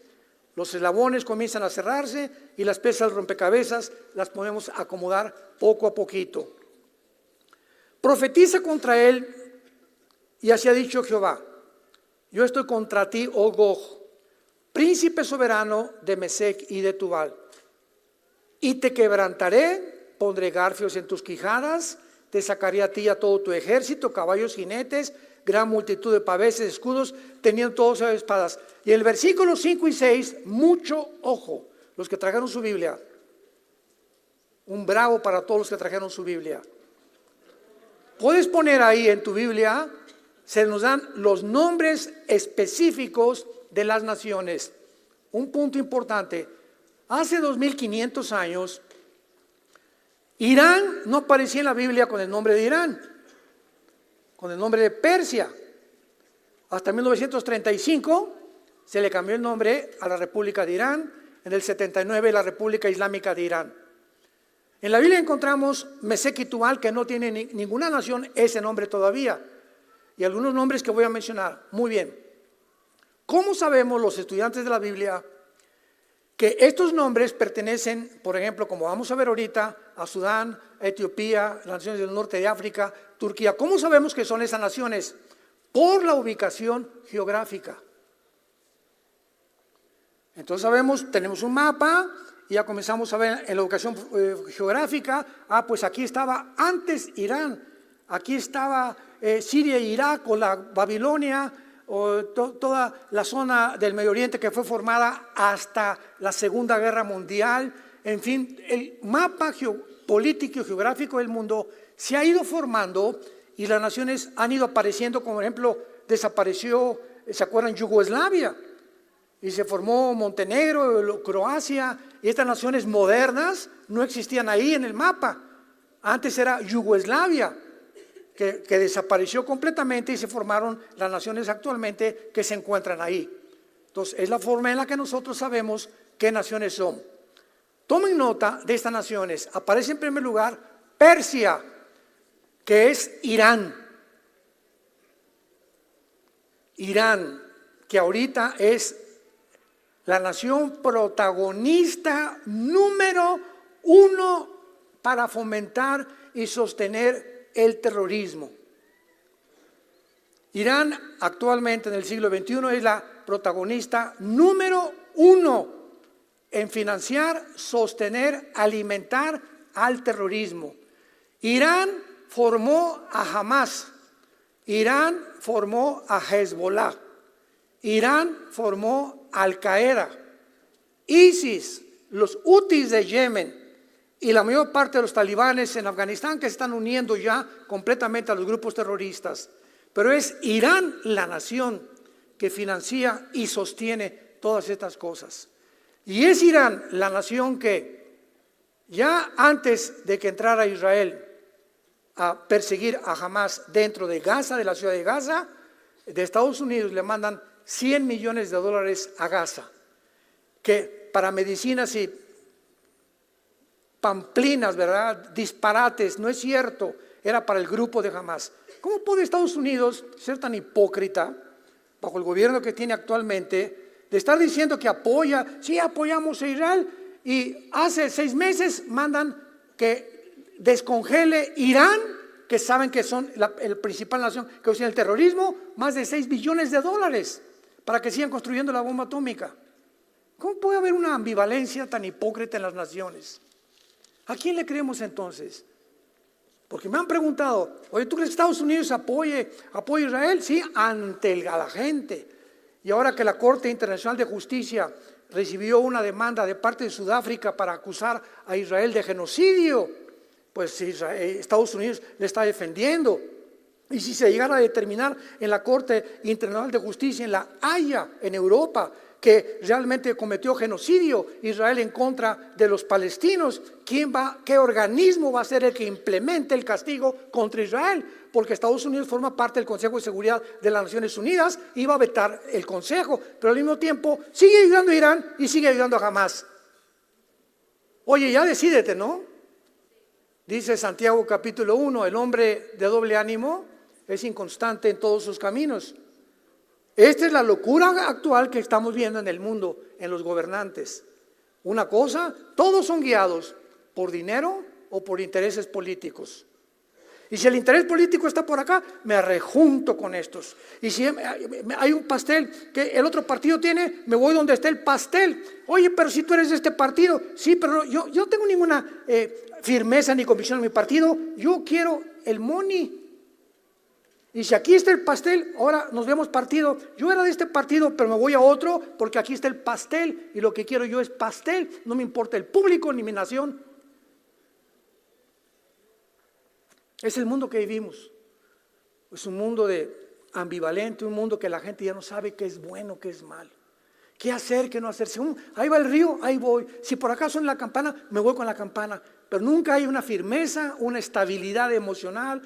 Los eslabones comienzan a cerrarse y las piezas rompecabezas las podemos acomodar poco a poquito. Profetiza contra él y así ha dicho Jehová: yo estoy contra ti, oh Gog, príncipe soberano de Mesec y de Tubal, y te quebrantaré, pondré garfios en tus quijadas, te sacaré a ti y a todo tu ejército, caballos, jinetes, gran multitud de paveses, escudos, teniendo todos espadas. Y el versículo 5 y 6, mucho ojo, los que trajeron su Biblia. Un bravo para todos los que trajeron su Biblia. Puedes poner ahí en tu Biblia, se nos dan los nombres específicos de las naciones. Un punto importante: hace 2500 años, Irán no aparecía en la Biblia con el nombre de Irán, con el nombre de Persia. Hasta 1935 se le cambió el nombre a la República de Irán, en el 79 la República Islámica de Irán. En la Biblia encontramos Mesec y Tubal, que no tiene ninguna nación ese nombre todavía, y algunos nombres que voy a mencionar. Muy bien. ¿Cómo sabemos los estudiantes de la Biblia que estos nombres pertenecen, por ejemplo, como vamos a ver ahorita, a Sudán, a Etiopía, las naciones del norte de África, Turquía? ¿Cómo sabemos que son esas naciones? Por la ubicación geográfica. Entonces sabemos, tenemos un mapa y ya comenzamos a ver en la ubicación geográfica. Pues aquí estaba antes Irán, aquí estaba Siria e Irak o la Babilonia, o toda la zona del Medio Oriente que fue formada hasta la Segunda Guerra Mundial. En fin, el mapa político y geográfico del mundo se ha ido formando y las naciones han ido apareciendo. Como por ejemplo, desapareció, ¿se acuerdan? Yugoslavia, y se formó Montenegro, Croacia, y estas naciones modernas no existían ahí en el mapa. Antes era Yugoslavia, que desapareció completamente, y se formaron las naciones actualmente que se encuentran ahí. Entonces, es la forma en la que nosotros sabemos qué naciones son. Tomen nota de estas naciones. Aparece en primer lugar Persia, que es Irán. Irán, que ahorita es la nación protagonista número 1 para fomentar y sostener el terrorismo. Irán actualmente en el siglo XXI es la protagonista número 1 en financiar, sostener, alimentar al terrorismo. Irán formó a Hamas, Irán formó a Hezbollah, Irán formó a Al-Qaeda, ISIS, los hutis de Yemen y la mayor parte de los talibanes en Afganistán, que se están uniendo ya completamente a los grupos terroristas. Pero es Irán la nación que financia y sostiene todas estas cosas. Y es Irán la nación que ya antes de que entrara Israel a perseguir a Hamas dentro de Gaza, de la ciudad de Gaza, de Estados Unidos le mandan $100 millones a Gaza, que para medicinas y pamplinas, ¿verdad?, disparates, no es cierto, era para el grupo de Hamas. ¿Cómo puede Estados Unidos ser tan hipócrita bajo el gobierno que tiene actualmente de estar diciendo que apoya, sí apoyamos a Israel, y hace 6 meses mandan que descongele Irán, que saben que son el principal nación que usa el terrorismo, más de $6 billones para que sigan construyendo la bomba atómica? ¿Cómo puede haber una ambivalencia tan hipócrita en las naciones? ¿A quién le creemos entonces? Porque me han preguntado, oye, ¿tú crees que Estados Unidos apoye a Israel? Sí, ante la gente. Y ahora que la Corte Internacional de Justicia recibió una demanda de parte de Sudáfrica para acusar a Israel de genocidio, pues Estados Unidos le está defendiendo. Y si se llegara a determinar en la Corte Internacional de Justicia en La Haya, en Europa, que realmente cometió genocidio Israel en contra de los palestinos, ¿qué organismo va a ser el que implemente el castigo contra Israel? Porque Estados Unidos forma parte del Consejo de Seguridad de las Naciones Unidas y va a vetar el Consejo, pero al mismo tiempo sigue ayudando a Irán y sigue ayudando a Hamas. Oye, ya decídete, ¿no? Dice Santiago capítulo 1, el hombre de doble ánimo es inconstante en todos sus caminos. Esta es la locura actual que estamos viendo en el mundo, en los gobernantes. Una cosa, todos son guiados por dinero o por intereses políticos. Y si el interés político está por acá, me rejunto con estos. Y si hay un pastel que el otro partido tiene, me voy donde esté el pastel. Oye, pero si tú eres de este partido, sí, pero yo no tengo ninguna firmeza ni convicción en mi partido, yo quiero el money. Y si aquí está el pastel, ahora nos vemos partido. Yo era de este partido, pero me voy a otro porque aquí está el pastel y lo que quiero yo es pastel. No me importa el público ni mi nación. Es el mundo que vivimos. Es un mundo ambivalente, un mundo que la gente ya no sabe qué es bueno, qué es malo. ¿Qué hacer, qué no hacer? Según, ahí va el río, ahí voy. Si por acá suena la campana, me voy con la campana. Pero nunca hay una firmeza, una estabilidad emocional,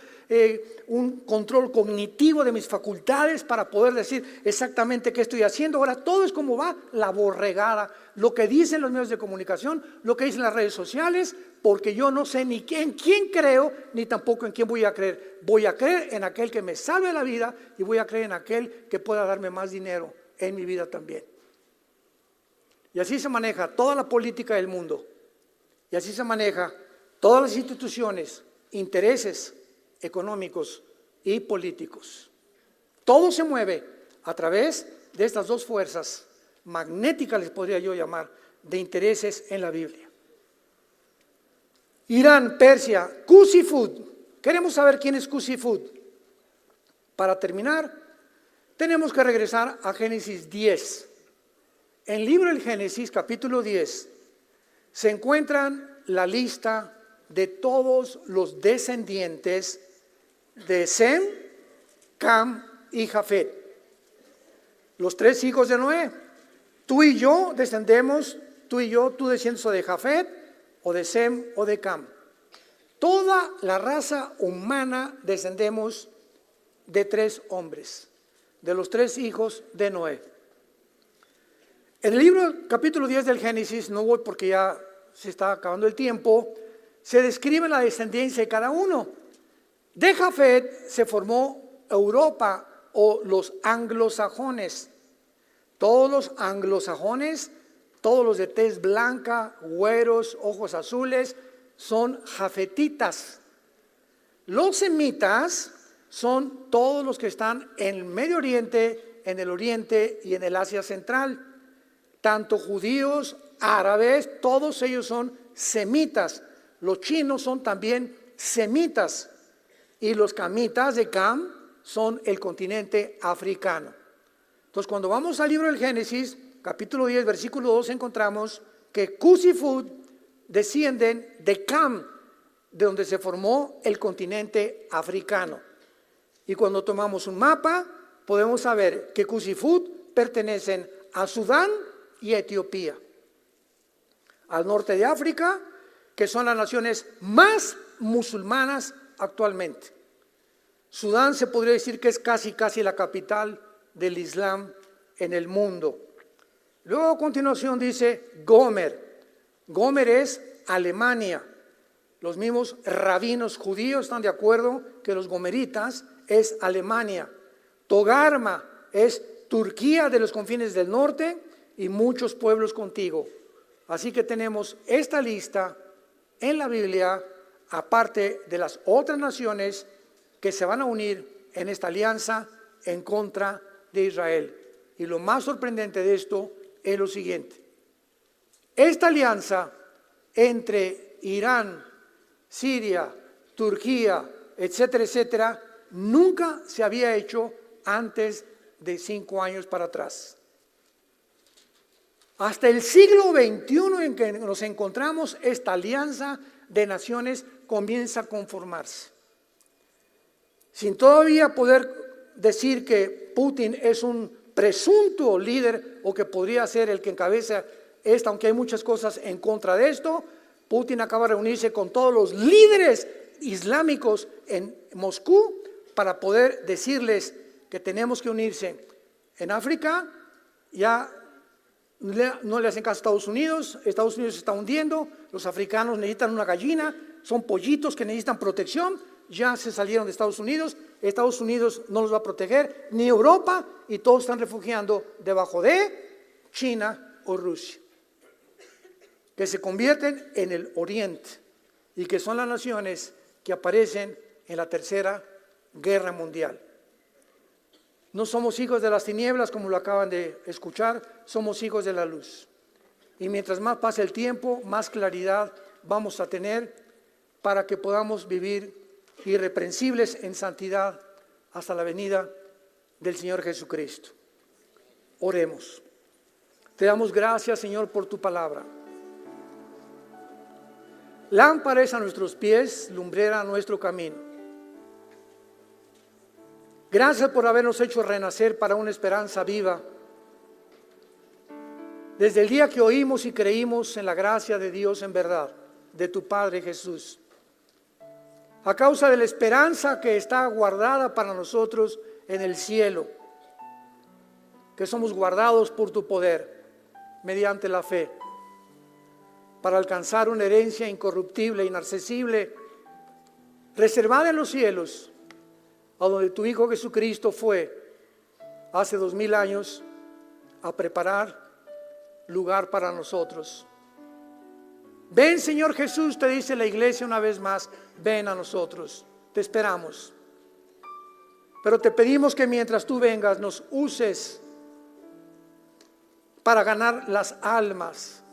un control cognitivo de mis facultades para poder decir exactamente qué estoy haciendo. Ahora todo es como va la borregada, lo que dicen los medios de comunicación, lo que dicen las redes sociales, porque yo no sé ni en quién creo, ni tampoco en quién voy a creer. Voy a creer en aquel que me salve la vida y voy a creer en aquel que pueda darme más dinero en mi vida también. Y así se maneja toda la política del mundo. Y así se maneja todas las instituciones, intereses económicos y políticos. Todo se mueve a través de estas dos fuerzas magnéticas, les podría yo llamar, de intereses en la Biblia. Irán, Persia, Qusifud. Queremos saber quién es Qusifud. Para terminar, tenemos que regresar a Génesis 10. En el libro del Génesis, capítulo 10, se encuentran la lista de todos los descendientes de Sem, Cam y Jafet. Los tres hijos de Noé. Tú y yo descendemos, tú y yo, tú desciendes de Jafet, o de Sem, o de Cam. Toda la raza humana descendemos de tres hombres, de los tres hijos de Noé. En el libro capítulo 10 del Génesis, no voy porque ya se está acabando el tiempo, se describe la descendencia de cada uno. De Jafet se formó Europa o los anglosajones. Todos los anglosajones, todos los de tez blanca, güeros, ojos azules, son jafetitas. Los semitas son todos los que están en el Medio Oriente, en el Oriente y en el Asia Central. Tanto judíos, árabes, todos ellos son semitas. Los chinos son también semitas. Y los camitas de Cam son el continente africano. Entonces, cuando vamos al libro del Génesis, capítulo 10, versículo 2, encontramos que Qusifud descienden de Cam, de donde se formó el continente africano. Y cuando tomamos un mapa, podemos saber que Qusifud pertenecen a Sudán y Etiopía, al norte de África, que son las naciones más musulmanas actualmente. Sudán se podría decir que es casi la capital del Islam en el mundo. Luego a continuación dice Gomer. Gomer es Alemania. Los mismos rabinos judíos están de acuerdo que los gomeritas es Alemania. Togarma es Turquía de los confines del norte y muchos pueblos contigo. Así que tenemos esta lista en la Biblia, aparte de las otras naciones que se van a unir en esta alianza en contra de Israel. Y lo más sorprendente de esto es lo siguiente. Esta alianza entre Irán, Siria, Turquía, etcétera, etcétera, nunca se había hecho antes de 5 años para atrás. Hasta el siglo XXI en que nos encontramos, esta alianza de naciones comienza a conformarse. Sin todavía poder decir que Putin es un presunto líder o que podría ser el que encabeza esta, aunque hay muchas cosas en contra de esto, Putin acaba de reunirse con todos los líderes islámicos en Moscú para poder decirles que tenemos que unirse. En África ya no le hacen caso a Estados Unidos se está hundiendo, los africanos necesitan una gallina, son pollitos que necesitan protección, ya se salieron de Estados Unidos no los va a proteger, ni Europa, y todos están refugiando debajo de China o Rusia, que se convierten en el Oriente y que son las naciones que aparecen en la Tercera Guerra Mundial. No somos hijos de las tinieblas, como lo acaban de escuchar, somos hijos de la luz. Y mientras más pase el tiempo, más claridad vamos a tener para que podamos vivir irreprensibles en santidad hasta la venida del Señor Jesucristo. Oremos. Te damos gracias, Señor, por tu palabra. Lámpara es a nuestros pies, lumbrera a nuestro camino. Gracias por habernos hecho renacer para una esperanza viva. Desde el día que oímos y creímos en la gracia de Dios en verdad, de tu Padre Jesús. A causa de la esperanza que está guardada para nosotros en el cielo. Que somos guardados por tu poder, mediante la fe. Para alcanzar una herencia incorruptible, inaccesible, reservada en los cielos, a donde tu Hijo Jesucristo fue hace 2000 años a preparar lugar para nosotros. Ven, Señor Jesús, te dice la iglesia una vez más, ven a nosotros, te esperamos. Pero te pedimos que mientras tú vengas nos uses para ganar las almas,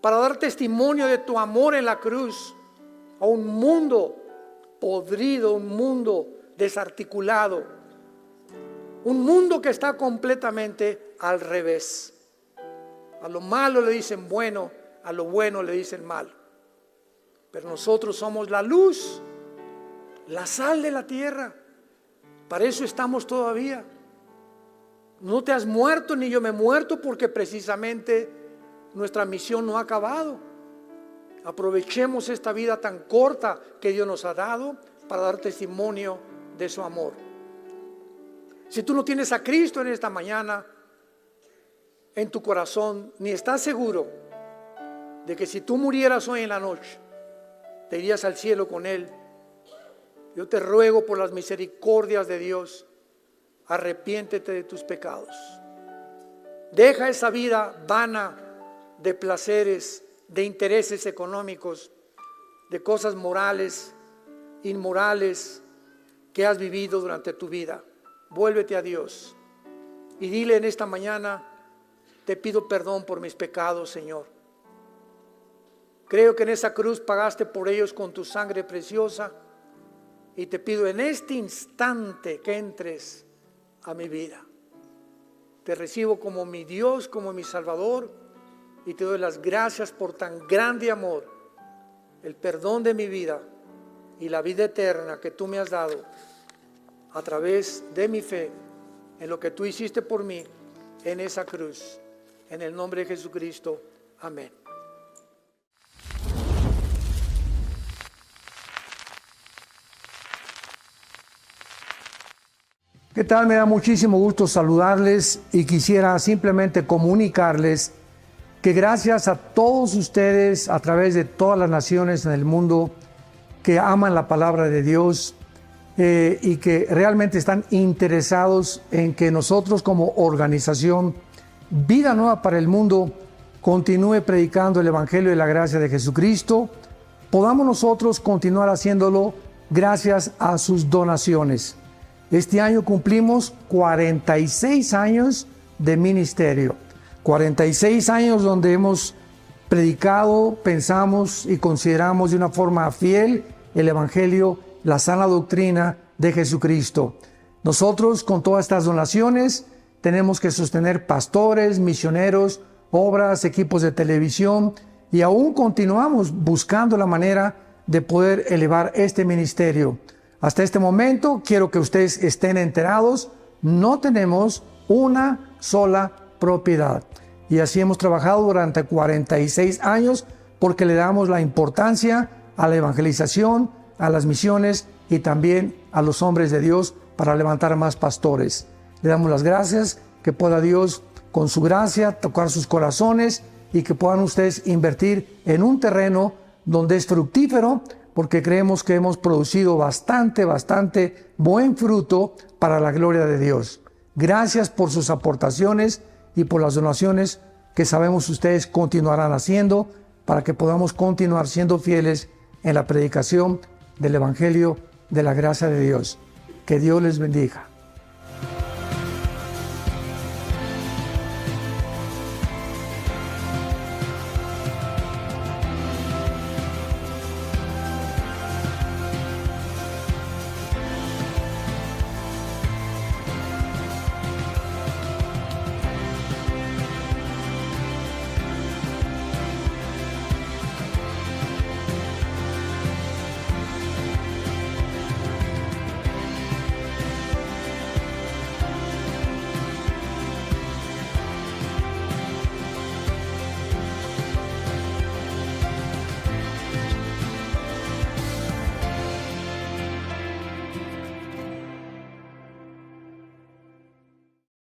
para dar testimonio de tu amor en la cruz a un mundo podrido, un mundo desarticulado, un mundo que está completamente al revés. A lo malo le dicen bueno, a lo bueno le dicen mal. Pero nosotros somos la luz, la sal de la tierra. Para eso estamos todavía. No te has muerto ni yo me he muerto, porque precisamente nuestra misión no ha acabado. Aprovechemos esta vida tan corta que Dios nos ha dado para dar testimonio de su amor. Si tú no tienes a Cristo en esta mañana en tu corazón, ni estás seguro de que si tú murieras hoy en la noche te irías al cielo con Él, yo te ruego por las misericordias de Dios, arrepiéntete de tus pecados. Deja esa vida vana de placeres, de intereses económicos, de cosas morales, inmorales que has vivido durante tu vida. Vuélvete a Dios y dile en esta mañana: te pido perdón por mis pecados, Señor. Creo que en esa cruz pagaste por ellos con tu sangre preciosa, y te pido en este instante que entres a mi vida. Te recibo como mi Dios, como mi Salvador, y te doy las gracias por tan grande amor, el perdón de mi vida y la vida eterna que tú me has dado a través de mi fe en lo que tú hiciste por mí en esa cruz. En el nombre de Jesucristo. Amén. ¿Qué tal? Me da muchísimo gusto saludarles y quisiera simplemente comunicarles que gracias a todos ustedes a través de todas las naciones en el mundo que aman la palabra de Dios y que realmente están interesados en que nosotros como organización Vida Nueva para el Mundo continúe predicando el Evangelio de la gracia de Jesucristo, podamos nosotros continuar haciéndolo gracias a sus donaciones. Este año cumplimos 46 años de ministerio, 46 años donde hemos predicado, pensamos y consideramos de una forma fiel el Evangelio, la sana doctrina de Jesucristo. Nosotros con todas estas donaciones tenemos que sostener pastores, misioneros, obras, equipos de televisión, y aún continuamos buscando la manera de poder elevar este ministerio. Hasta este momento, quiero que ustedes estén enterados, no tenemos una sola propiedad. Y así hemos trabajado durante 46 años porque le damos la importancia a la evangelización, a las misiones y también a los hombres de Dios para levantar más pastores. Le damos las gracias, que pueda Dios con su gracia, tocar sus corazones y que puedan ustedes invertir en un terreno donde es fructífero, porque creemos que hemos producido bastante buen fruto para la gloria de Dios. Gracias por sus aportaciones y por las donaciones que sabemos ustedes continuarán haciendo para que podamos continuar siendo fieles en la predicación del Evangelio de la gracia de Dios. Que Dios les bendiga.